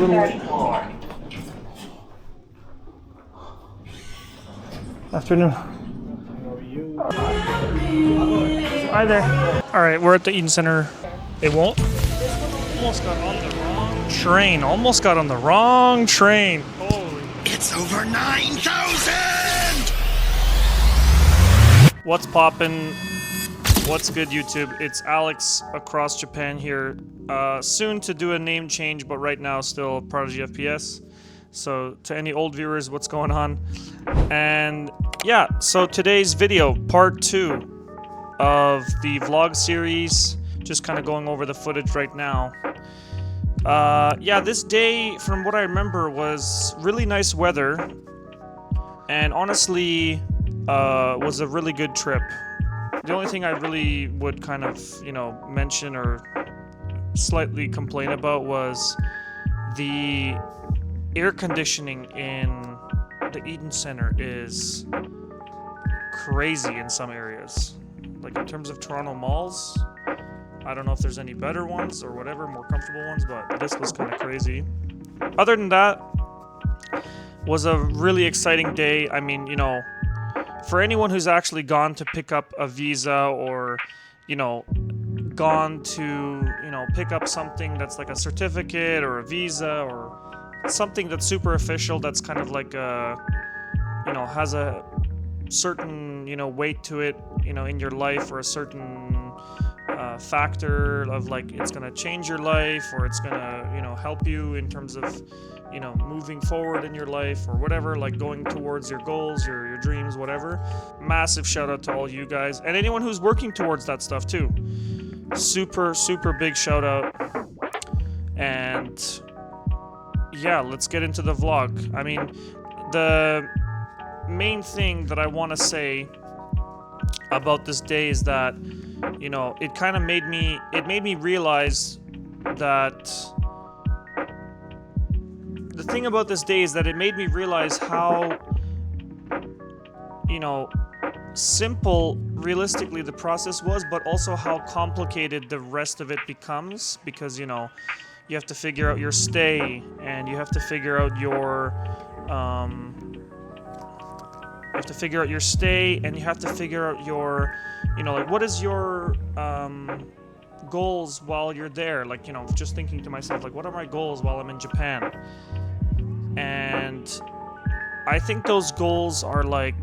little late. Afternoon. Hi there. All right, we're at the Eden Center. It won't? Almost got on the wrong train. Almost got on the wrong train. Holy. It's over 9,000! What's poppin'? What's good, YouTube? It's Alex across Japan here. Soon to do a name change, but right now still Prodigy FPS. So to any old viewers, what's going on? And yeah, so today's video, part 2 of the vlog series. Just kind of going over the footage right now. Yeah, this day, from what I remember, was really nice weather. And honestly, was a really good trip. The only thing I really would kind of, mention or slightly complain about was the air conditioning in the Eden Center is crazy in some areas. Like in terms of Toronto malls, I don't know if there's any better ones or whatever, more comfortable ones, but this was kind of crazy. Other than that, was a really exciting day. I mean, for anyone who's actually gone to pick up a visa or, gone to, pick up something that's like a certificate or a visa or something that's super official, that's kind of like a, has a certain, weight to it, in your life, or a certain factor of like it's gonna change your life, or it's gonna, help you in terms of, moving forward in your life or whatever, like going towards your goals, your dreams, whatever. Massive shout out to all you guys and anyone who's working towards that stuff too. Super big shout out. And yeah, let's get into the vlog. I mean, the main thing that I want to say about this day is that, it kind of made me realize that the thing about this day is that it made me realize how, simple realistically the process was, but also how complicated the rest of it becomes, because, you have to figure out your stay, and you have to figure out your, and you have to figure out your, like, what is your, goals while you're there? Like, just thinking to myself, like, what are my goals while I'm in Japan? And I think those goals are like,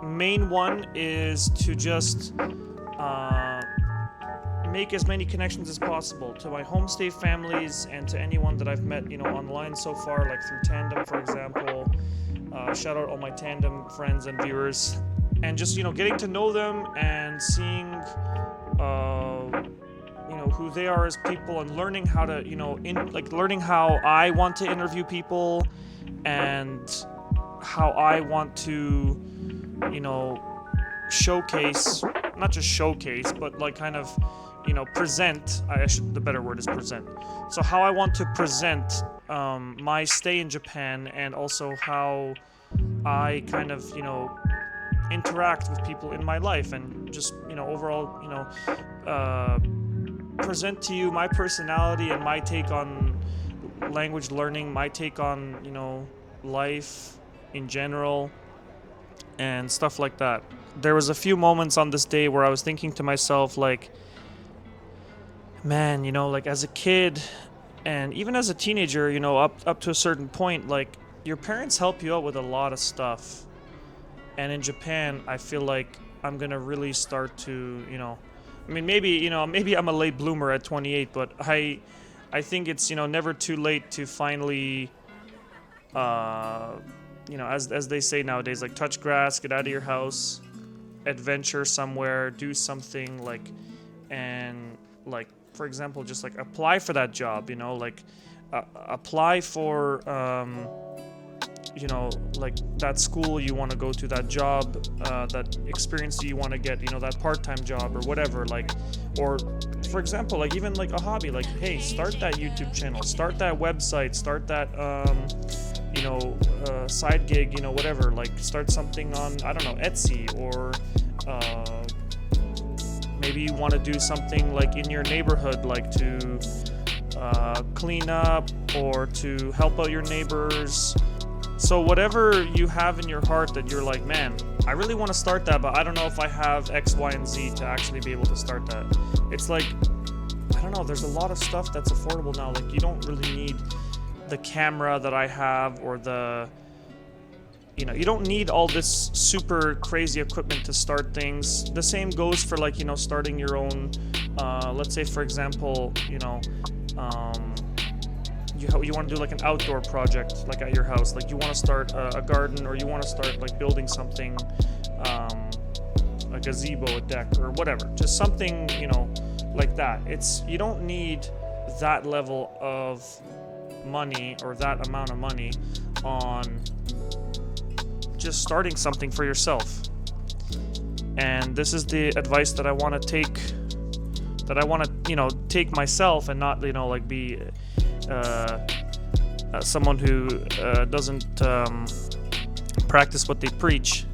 main one is to just make as many connections as possible to my homestay families and to anyone that I've met, online so far, like through Tandem, for example. Shout out all my Tandem friends and viewers, and just, getting to know them and seeing, who they are as people, and learning how to, learning how I want to interview people, and how I want to, showcase, not just showcase, but like kind of, present. The better word is present. So how I want to present my stay in Japan, and also how I kind of, interact with people in my life, and just, overall, present to you my personality and my take on language learning, my take on, life in general, and stuff like that. There was a few moments on this day where I was thinking to myself, like, man, like as a kid and even as a teenager, up to a certain point, like, your parents help you out with a lot of stuff. And in Japan, I feel like I'm gonna really start to, I mean, maybe I'm a late bloomer at 28, but I think it's, never too late to finally, as they say nowadays, like, touch grass, get out of your house, adventure somewhere, do something, like, and, like, for example, just, like, apply for that job, like, apply for, like, that school you want to go to, that job, that experience you want to get, that part-time job or whatever, like, or, for example, like, even, like, a hobby, like, hey, start that YouTube channel, start that website, start that, side gig, whatever, like, start something on, I don't know, Etsy, or, maybe you want to do something, like, in your neighborhood, like, to, clean up or to help out your neighbors. So whatever you have in your heart that you're like, man, I really want to start that, but I don't know if I have X, Y, and Z to actually be able to start that. It's like, I don't know, there's a lot of stuff that's affordable now. Like, you don't really need the camera that I have or the, you know, you don't need all this super crazy equipment to start things. The same goes for, like, you know, starting your own, let's say, for example, you know, you want to do like an outdoor project, like at your house, like you want to start a garden, or you want to start like building something, a gazebo, a deck, or whatever, just something, you know, like that. It's, you don't need that level of money or that amount of money on just starting something for yourself. And this is the advice that I want to take, you know, take myself, and not, you know, like be someone who doesn't practice what they preach.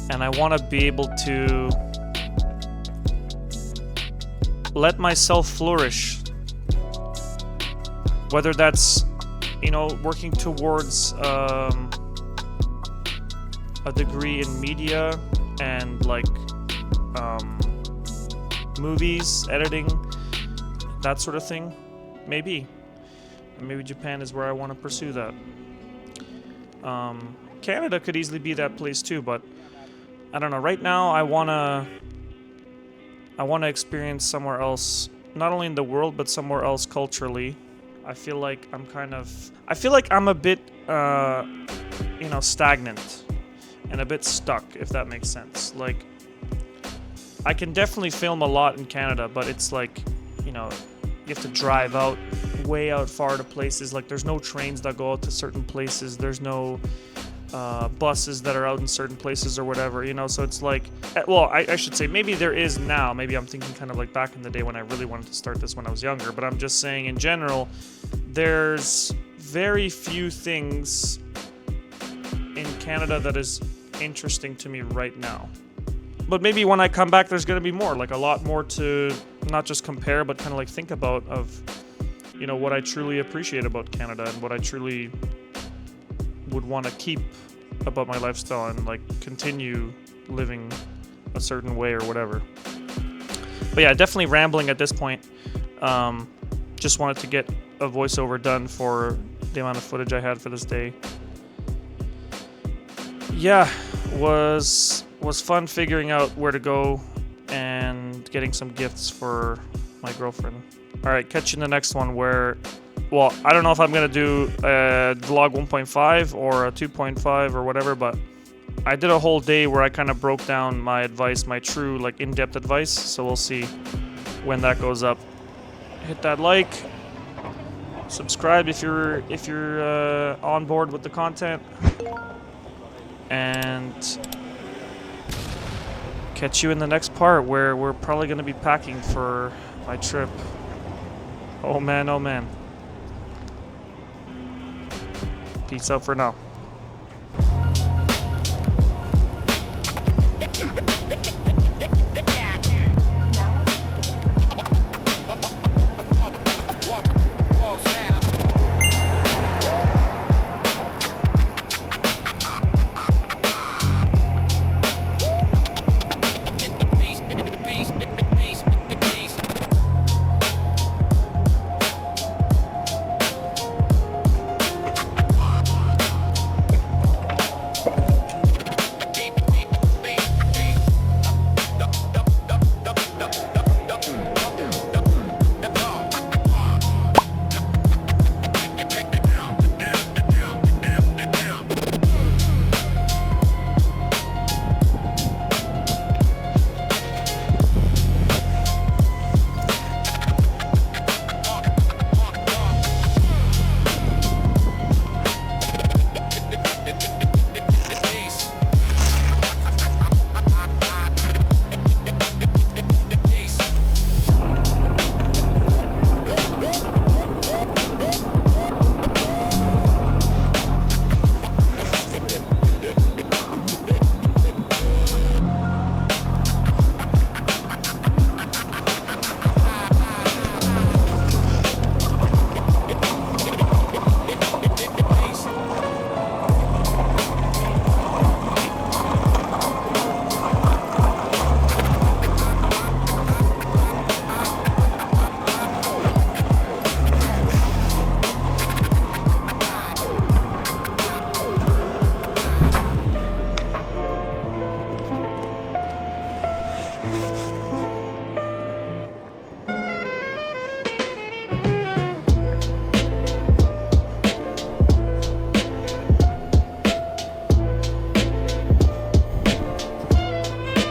And I want to be able to let myself flourish, whether that's, you know, working towards a degree in media and like movies, editing, that sort of thing. Maybe Japan is where I want to pursue that. Canada could easily be that place too, but I don't know. Right now, I wanna experience somewhere else, not only in the world but somewhere else culturally. I feel like I'm a bit, you know, stagnant and a bit stuck, if that makes sense. Like, I can definitely film a lot in Canada, but it's like, you know, you have to drive out, way out far to places. Like, there's no trains that go out to certain places. There's no buses that are out in certain places or whatever, you know. So it's like, well, I should say maybe there is now. Maybe I'm thinking kind of like back in the day when I really wanted to start this when I was younger. But I'm just saying in general, there's very few things in Canada that is interesting to me right now. But maybe when I come back, there's going to be more, like a lot more to not just compare, but kind of like think about of, you know, what I truly appreciate about Canada and what I truly would want to keep about my lifestyle and like continue living a certain way or whatever. But yeah, definitely rambling at this point. Just wanted to get a voiceover done for the amount of footage I had for this day. Yeah, was fun figuring out where to go and getting some gifts for my girlfriend. All right, catch you in the next one where, well, I don't know if I'm going to do a vlog 1.5 or a 2.5 or whatever, but I did a whole day where I kind of broke down my advice, my true, like, in-depth advice, so we'll see when that goes up. Hit that like, subscribe if you're on board with the content, and catch you in the next part where we're probably going to be packing for my trip. Oh man, oh man. Peace out for now.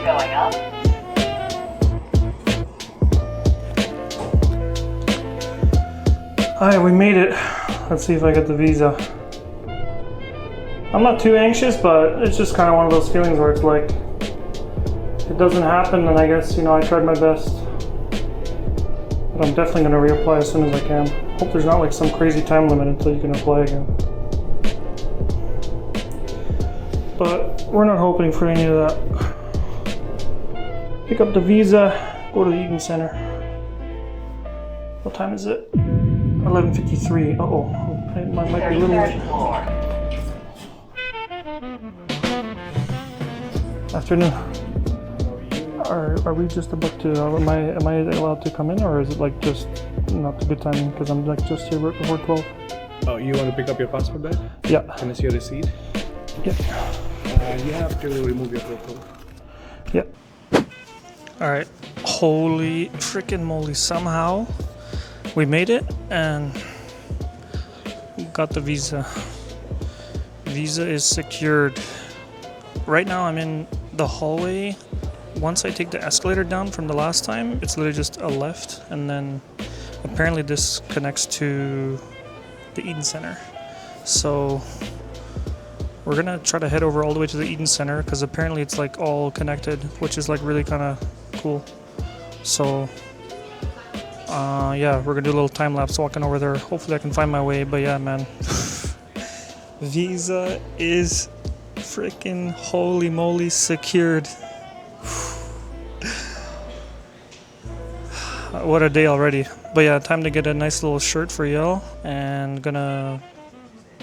going up. Alright, we made it. Let's see if I get the visa. I'm not too anxious, but it's just kind of one of those feelings where it's like, it doesn't happen, and I guess, you know, I tried my best. But I'm definitely going to reapply as soon as I can. Hope there's not like some crazy time limit until you can apply again. But we're not hoping for any of that. Pick up the visa, go to the Eaton Center. What time is it? 11:53. Uh-oh, it might be a little late. Afternoon. Are we just about to? Am I allowed to come in, or is it like just not a good timing because I'm like just here right before 12? Oh, you want to pick up your passport bag? Yeah. Can I see your receipt? Yeah. You have to remove your photo. Yeah. All right. Holy freaking moly! Somehow we made it and got the visa. Visa is secured. Right now I'm in the hallway. Once I take the escalator down from the last time, it's literally just a left, and then apparently this connects to the Eaton Center. So we're gonna try to head over all the way to the Eaton Center because apparently it's like all connected, which is like really kind of cool. So yeah, we're gonna do a little time lapse walking over there. Hopefully I can find my way, but yeah, man. Visa is freaking holy moly secured. What a day already. But yeah, time to get a nice little shirt for y'all, and gonna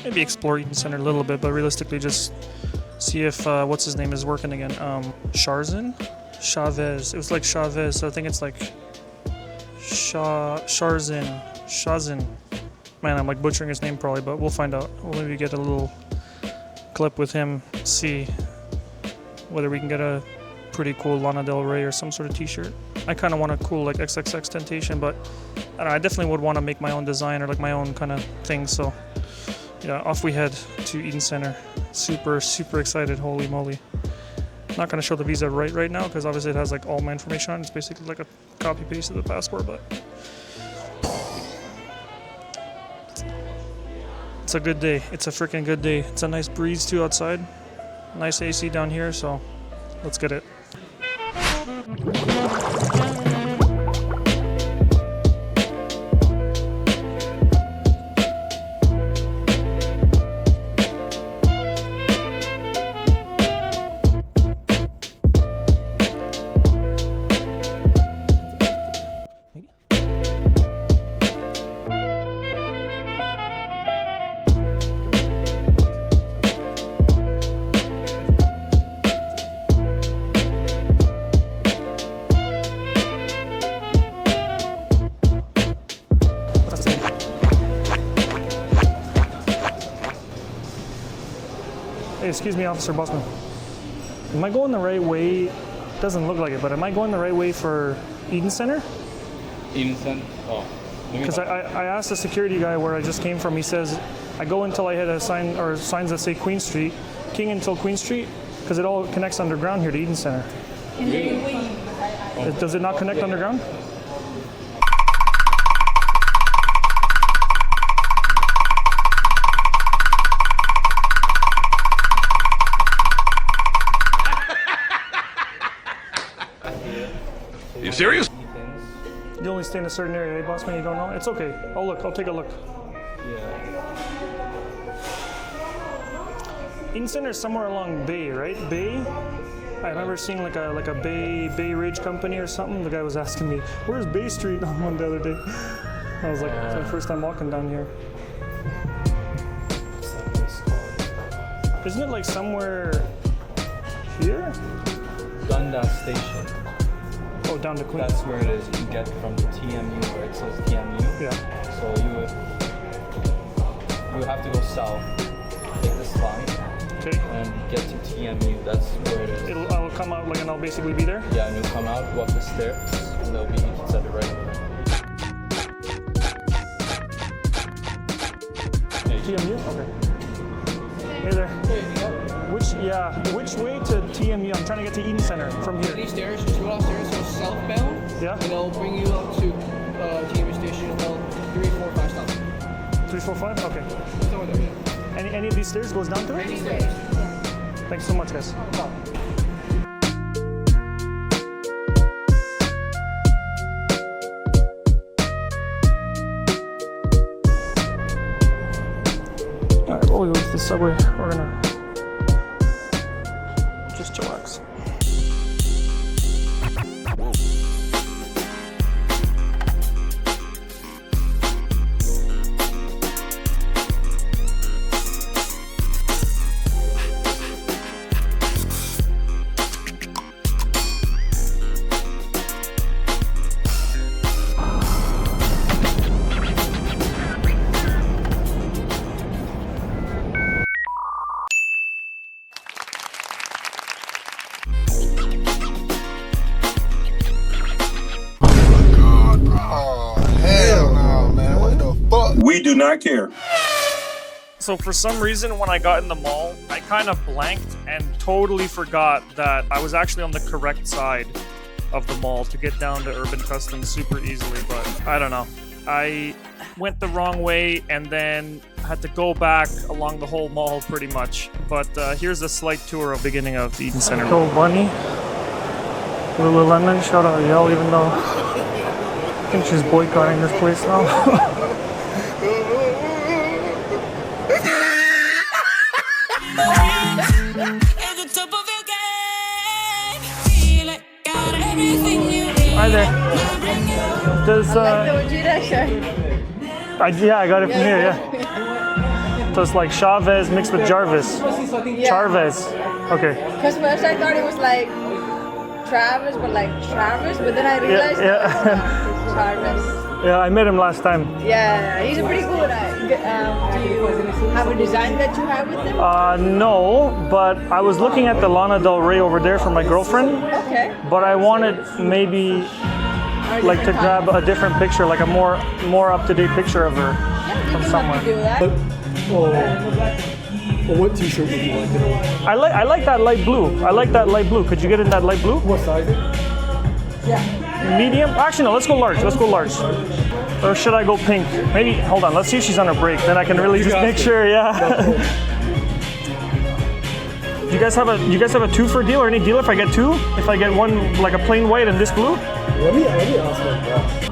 maybe explore Eaton Center a little bit, but realistically just see if what's his name is working again. Chavez. It was like Chavez, so I think it's like Shazin. Man, I'm like butchering his name probably, but we'll find out. We'll maybe get a little clip with him, see whether we can get a pretty cool Lana Del Rey or some sort of t-shirt. I kind of want a cool like XXX Temptation, but I don't know, I definitely would want to make my own design or like my own kind of thing. So yeah, off we head to Eaton Center. Super excited, holy moly. Not going to show the visa right now because obviously it has like all my information on it. It's basically like a copy paste of the passport, but it's a good day. It's a freaking good day. It's a nice breeze too outside. Nice AC down here, so let's get it. Hey, excuse me, Officer Bossman. Am I going the right way? Doesn't look like it, but am I going the right way for Eaton Center? Eaton Center? Oh. Because I asked the security guy where I just came from. He says I go until I hit a sign or signs that say Queen Street, King until Queen Street, because it all connects underground here to Eaton Center. Really? Does it not connect underground? You serious? You only stay in a certain area, eh, Bossman? You don't know? It's okay. I'll look. I'll take a look. Yeah. Eaton Center is somewhere along Bay, right? Bay? I remember seeing like a Bay Ridge company or something. The guy was asking me, "Where's Bay Street?" on one the other day. I was like, it's my first time walking down here. Isn't it like somewhere here? Dundas Station. Oh, down to Queen. That's where it is. You get from the TMU where it says TMU. Yeah. So you would have to go south, take this line, Okay. and get to TMU. That's where it is. I'll come out like, and I'll basically be there. Yeah, and you'll come out, walk the stairs, and there'll be Eaton Center right over there. TMU. Okay. Hey there. Which way to EMU. I'm trying to get to Eden Center from here. These stairs, just go downstairs, go southbound. Yeah. And they'll bring you up to TMU station about 3, 4, 5 stops. 3, 4, 5? Okay. Somewhere there, yeah. Any of these stairs goes down to it? These stairs. Thanks so much, guys. Alright, while we wait for the subway, we're gonna just chillax. We do not care. So for some reason, when I got in the mall, I kind of blanked and totally forgot that I was actually on the correct side of the mall to get down to Urban Customs super easily, but I don't know. I went the wrong way and then had to go back along the whole mall pretty much. But here's a slight tour of the beginning of the Eden Center. Go Bunny, Lululemon, shout out Yell, even though I think she's boycotting this place now. Hi there. Does yeah, I got it from here. Yeah. So it's like Chavez mixed with Jarvis. Charvez. Okay. Because first I thought it was like Travis, but then I realized it's Jarvis. Yeah, I met him last time. Yeah, he's a pretty cool guy. Do you have a design that you have with him? No, but I was looking at the Lana Del Rey over there for my girlfriend. Okay. But I wanted maybe like to grab a different picture, like a more up-to-date picture of her from somewhere. Do that. What t-shirt would you like? I like that light blue. I like that light blue. Could you get in that light blue? What size? Yeah. Medium? Actually, no, let's go large. Let's go large. Or should I go pink? Maybe, hold on, let's see if she's on her break. Then I can really just make sure, yeah. You guys have a two for deal or any deal if I get two? If I get one, like a plain white and this blue? Let me ask my boss.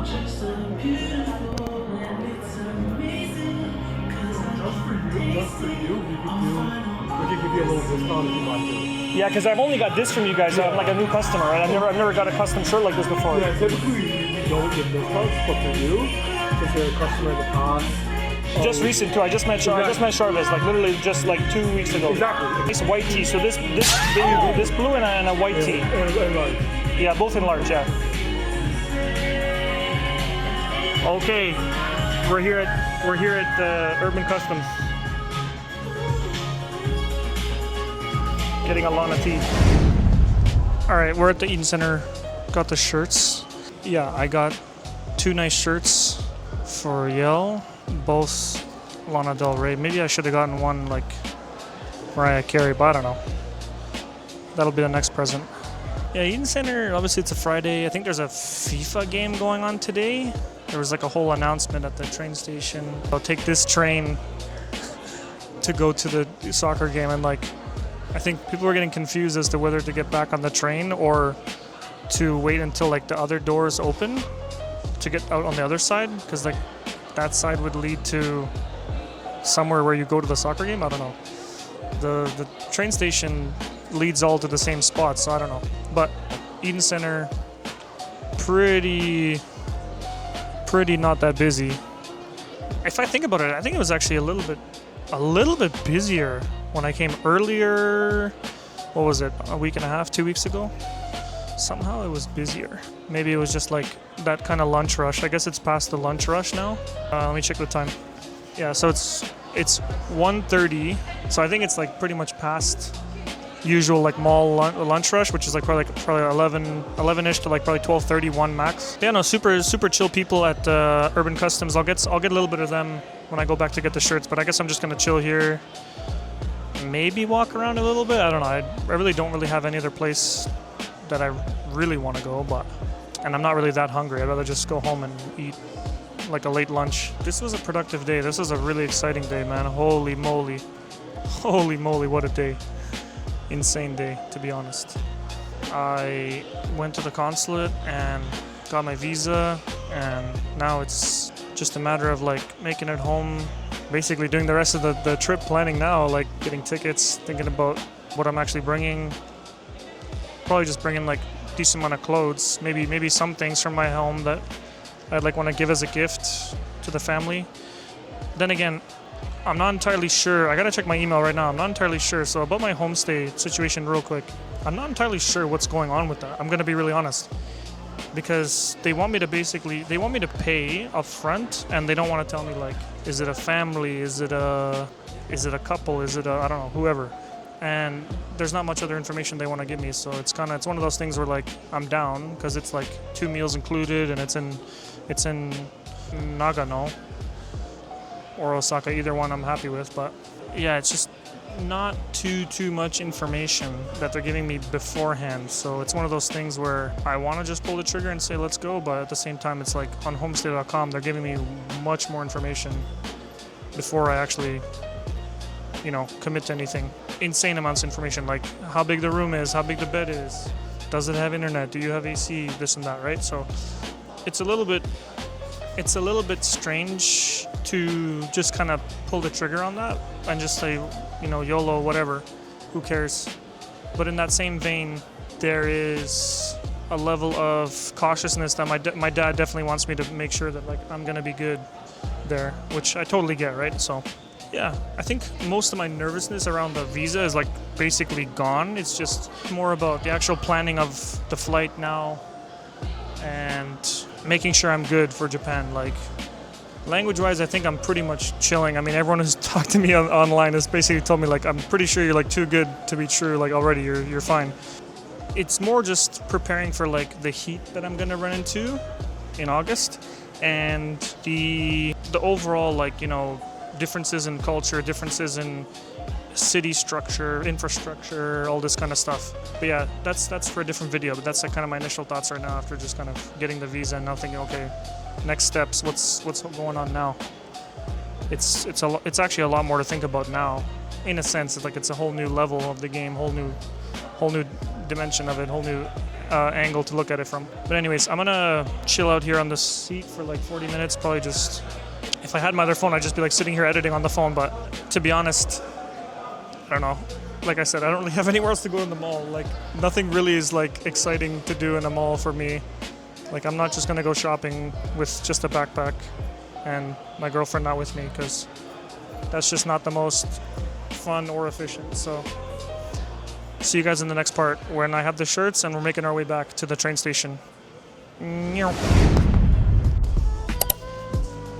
Yeah, because I've only got this from you guys. So I'm like a new customer, right? I've never got a custom shirt like this before. Yeah, typically you don't get discounts, but for you, since you're a customer in the past. Just recent too. I just met Charvez, like literally just like 2 weeks ago. Exactly. It's white tee. So this blue and a white tee. And large. Yeah, both in large. Yeah. Okay, we're here at Urban Customs. Getting a Lana tee. All right, we're at the Eden Center. Got the shirts. Yeah, I got two nice shirts for Yell, both Lana Del Rey. Maybe I should have gotten one like Mariah Carey, but I don't know. That'll be the next present. Yeah, Eden Center, obviously it's a Friday. I think there's a FIFA game going on today. There was like a whole announcement at the train station. I'll take this train to go to the soccer game, and like, I think people are getting confused as to whether to get back on the train or to wait until like the other doors open to get out on the other side, because like that side would lead to somewhere where you go to the soccer game. I don't know. The train station leads all to the same spot, so I don't know. But Eden Center, pretty not that busy. If I think about it, I think it was actually a little bit busier when I came earlier. What was it, a week and a half, 2 weeks ago? Somehow it was busier. Maybe it was just like that kind of lunch rush. I guess it's past the lunch rush now. Let me check the time. Yeah, so it's 1:30. So I think it's like pretty much past usual like mall lunch rush, which is like probably 11ish to like probably 12:30, 1 max. Yeah, no, super chill people at Urban Customs. I'll get a little bit of them when I go back to get the shirts, but I guess I'm just gonna chill here, maybe walk around a little bit. I don't know. I really don't really have any other place that I really want to go, and I'm not really that hungry. I'd rather just go home and eat like a late lunch. This was a productive day. This was a really exciting day, man. Holy moly. Holy moly, what a day. Insane day, to be honest. I went to the consulate and got my visa, and now it's just a matter of like making it home, basically doing the rest of the trip planning now, like getting tickets, thinking about what I'm actually bringing. Probably just bringing like decent amount of clothes, maybe some things from my home that I'd like want to give as a gift to the family. Then again, I'm not entirely sure. I gotta check my email right now. I'm not entirely sure. So about my homestay situation real quick, I'm not entirely sure what's going on with that. I'm gonna be really honest. Because they want me to pay up front, and they don't want to tell me like, is it a family, is it a couple, is it a, I don't know, whoever. And there's not much other information they want to give me, so it's one of those things where like I'm down because it's like 2 meals included, and it's in Nagano or Osaka, either one I'm happy with. But yeah, it's just not too much information that they're giving me beforehand. So it's one of those things where I want to just pull the trigger and say let's go, but at the same time it's like on homestay.com they're giving me much more information before I actually, commit to anything. Insane amounts of information, like how big the room is, how big the bed is, does it have internet, do you have AC, this and that, right? So it's a little bit strange to just kind of pull the trigger on that and just say, YOLO, whatever, who cares? But in that same vein, there is a level of cautiousness that my dad definitely wants me to make sure that like I'm gonna be good there, which I totally get, right? So yeah, I think most of my nervousness around the visa is like basically gone. It's just more about the actual planning of the flight now and making sure I'm good for Japan. Like language-wise, I think I'm pretty much chilling. I mean, everyone who's talked to me online has basically told me like, I'm pretty sure you're like too good to be true. Like already, you're fine. It's more just preparing for like the heat that I'm gonna run into in August, and the overall like differences in culture, differences in city structure, infrastructure, all this kind of stuff. But yeah, that's for a different video. But that's like kind of my initial thoughts right now after just kind of getting the visa and now thinking, okay, next steps. What's going on now? It's actually a lot more to think about now. In a sense, it's like it's a whole new level of the game, whole new dimension of it, whole new angle to look at it from. But anyways, I'm gonna chill out here on this seat for like 40 minutes. Probably just, if I had my other phone, I'd just be like sitting here editing on the phone. But to be honest, I don't know. Like I said, I don't really have anywhere else to go in the mall. Like nothing really is like exciting to do in a mall for me. Like I'm not just gonna go shopping with just a backpack and my girlfriend not with me, because that's just not the most fun or efficient. So see you guys in the next part when I have the shirts and we're making our way back to the train station.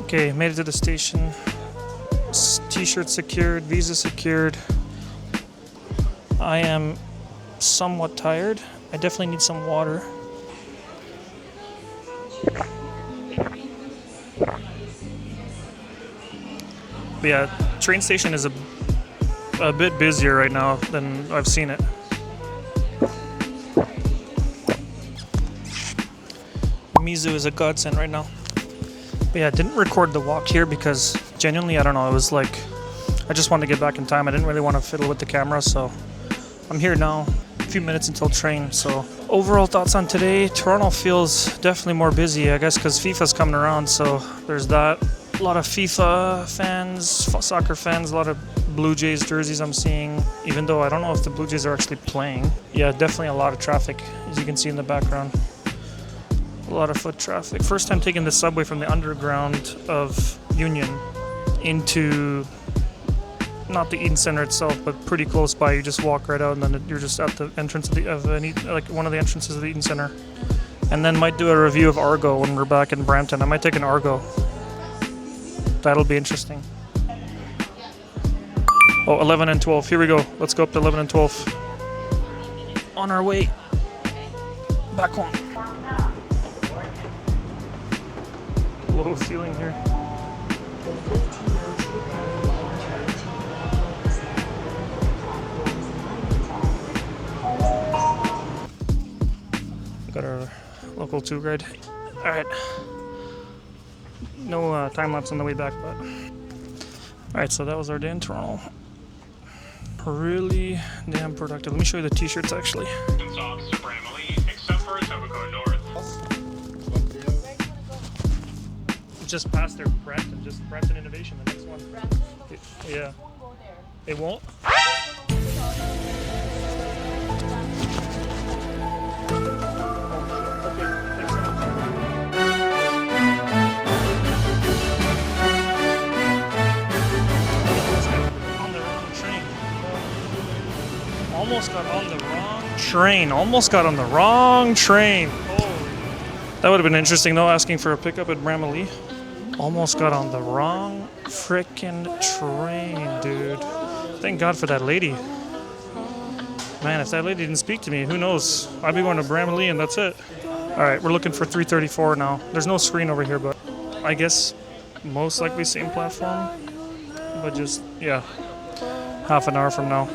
Okay, made it to the station. T-shirt secured, visa secured. I am somewhat tired. I definitely need some water. But yeah, train station is a bit busier right now than I've seen it. Mizu is a godsend right now. But yeah, I didn't record the walk here because genuinely, I don't know, it was like, I just wanted to get back in time. I didn't really want to fiddle with the camera, so I'm here now. A few minutes until train. So overall thoughts on today, Toronto feels definitely more busy, I guess, because FIFA's coming around, so there's that. A lot of FIFA fans, soccer fans, a lot of Blue Jays jerseys I'm seeing, even though I don't know if the Blue Jays are actually playing. Yeah, definitely a lot of traffic, as you can see in the background. A lot of foot traffic. First time taking the subway from the underground of Union into, not the Eaton Center itself, but pretty close by. You just walk right out and then you're just at the entrance of one of the entrances of the Eaton Center. And then might do a review of Argo when we're back in Brampton. I might take an Argo. That'll be interesting. Oh, 11 and 12. Here we go. Let's go up to 11 and 12. On our way back home. Low ceiling here. Got our local 2 guide. Alright. No time lapse on the way back, but. Alright, so that was our day in Toronto. Really damn productive. Let me show you the t-shirts actually. Just past their Brampton, just Brampton Innovation, the next one. Yeah. It won't? Almost got on the wrong train. Almost got on the wrong train. Oh. That would have been interesting though, asking for a pickup at Bramalea. Almost got on the wrong frickin' train, dude. Thank God for that lady. Man, if that lady didn't speak to me, who knows? I'd be going to Bramalea and that's it. Alright, we're looking for 334 now. There's no screen over here, but I guess most likely same platform. But just, yeah, half an hour from now.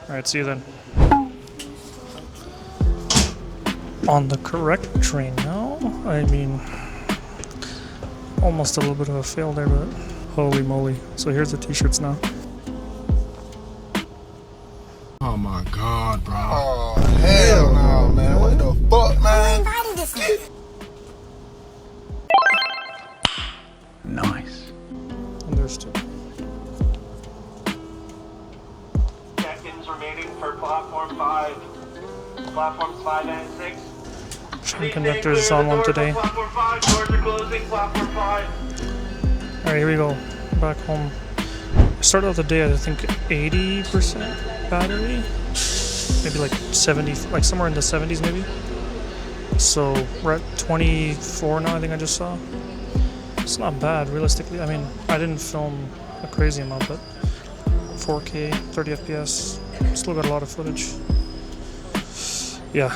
Alright, see you then. On the correct train now. I mean, almost a little bit of a fail there, but holy moly. So here's the t-shirts now. Oh my God, bro. Oh, hell no, man. What the fuck, man? Nice. And there's 2. Check-ins remaining for platform 5. Platforms 5 and 6. Train conductor is on one today. Platform 5, doors are closing, platform 5. Alright, here we go. Back home. I started out the day at I think 80% battery. Maybe like 70, like somewhere in the 70s maybe. So we're at 24 now, I think I just saw. It's not bad, realistically. I mean, I didn't film a crazy amount, but 4K, 30 FPS, still got a lot of footage. Yeah.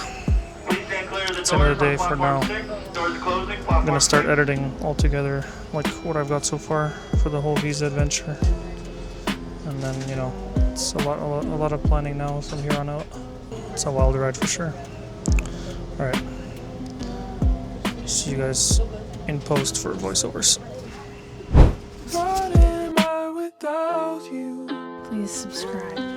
It's another day for now. I'm gonna start editing all together, like what I've got so far for the whole visa adventure, and then you know, it's a lot of planning now from here on out. It's a wild ride for sure. All right, see you guys in post for voiceovers. Please subscribe.